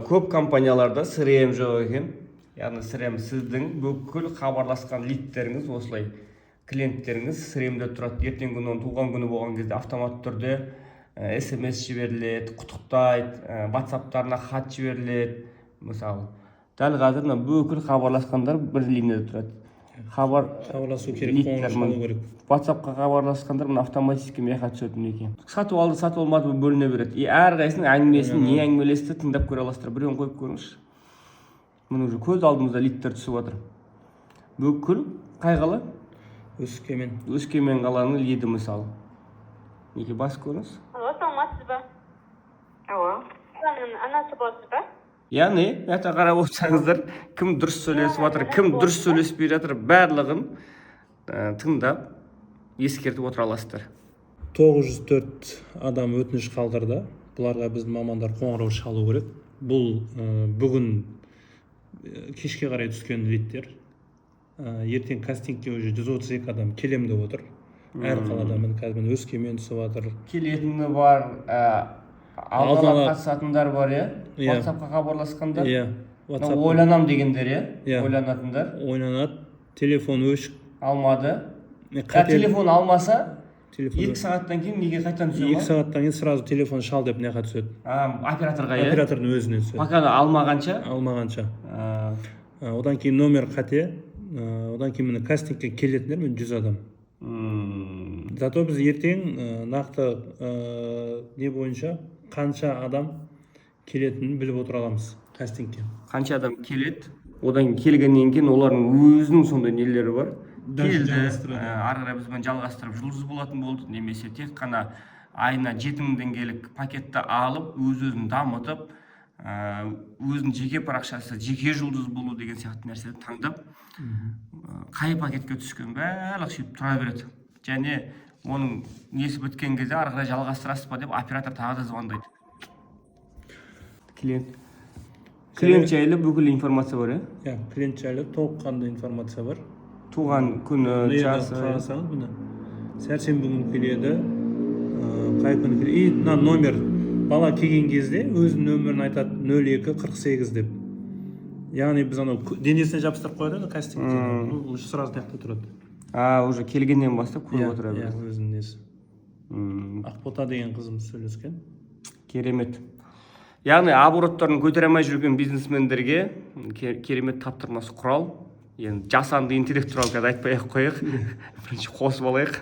Көп компанияларда CRM жоқ екен. Яғни CRM сіздің бүкіл хабарласқан лидтеріңіз, осылай клиенттеріңіз CRM-де тұрады. Ертеңгі күні туған күні болған кезде автомат түрде SMS жіберіледі, құттықтайды, WhatsApp-тарына хат жіберіледі. Мысалы, дәл қазір бүкіл хабарласқандар бір линияда тұрады. Хабарласу керек, қоңырау шалу керек. WhatsApp-қа хабарласқандар автоматически меха түседі мінекей. Сатып алды, сатып алмады бөліне береді. Әрқайсының әңгімесін, не әңгімелесті тыңдап көре аласыздар. Біреуін қойып көріңізші. Міне уже көз алдымызда лидтер түсіп жатыр. Бүкіл қай қала? Өскемен қаланың лиді мысалы. Неге бас көріңіз? Алло, саламатсыз ба? Алло. Анасы боласыз ба? Яғни, әті қарап отырсаңыздар, кім дұрыс сөйлесіп жатыр, кім дұрыс сөйлеспей жатыр, барлығын тыңдап, ескертіп отыра аласыздар. 904 адам өтініш қалдырды. Бұларға біздің мамандар қоңырау шалу керек. Бұл бүгін кешке қарай түскен лидтер. Ертең кастингке уже 132 адам келем деп отыр. Әр қаладан қазір Өскемен түсіп жатыр. Келетіні бар, алдына қатысатындар бар, WhatsApp-қа хабарласқандар. Ойланам дегендер, ойланатындар. Ойланады, телефон өшік алмады. Телефон алмаса, 2 сағаттан кейін неге қайтан түседі? 2 сағаттан кейін сразу телефон шал деп неға түседі. Операторға, оператордың өзіне түседі. Пока алмағанша? Алмағанша. Одан кейін номер қате. Одан кейін міне кастингке келетіндер 100 адам. Зато біз ертең нақты не бойынша қанша адам келетінін біліп отыра аламыз кастингке. Қанша адам келеді, одан келгеннен кейін олардың өзінің сондай нелері бар. Келді, ары қарай бізбен жалғастырып жұлдыз болатын болды, немесе тек қана айына 7000 теңгелік пакетті алып, өз-өзін дамытып, өзінің жеке парақшасы, жеке жұлдыз болу деген сияқты нәрсені таңдап, қай пакетке түскен барлық сөйтіп тұра береді. Және оның несі біткен кезде ары қарай жалғастырасыз ба деп оператор тағы да звондайды. Клиент жайлы бүкіл информация бар, клиент жайлы толыққанды информация бар. Туған күні, жасы. Қарасаңыз, міне сәрсенбі күні келеді, қай күні келеді. И номер бала келген кезде өзінің нөмірін айтады 0248 деп. Яғни біз анау денесіне жабыстырып қояды кастингте. Уже сразу тақта тұрады. Уже келгеннен бастап көріп отыра береді. Өзінің несі. Ақбота деген қызымыз сөйлескен. Керемет. Яғни обороттарын көтере алмай жүрген бизнесмендерге керемет таптырмас құрал. Енді жасанды интеллект туралы айтпай-ақ қояйық. Бірінші қосып алайық.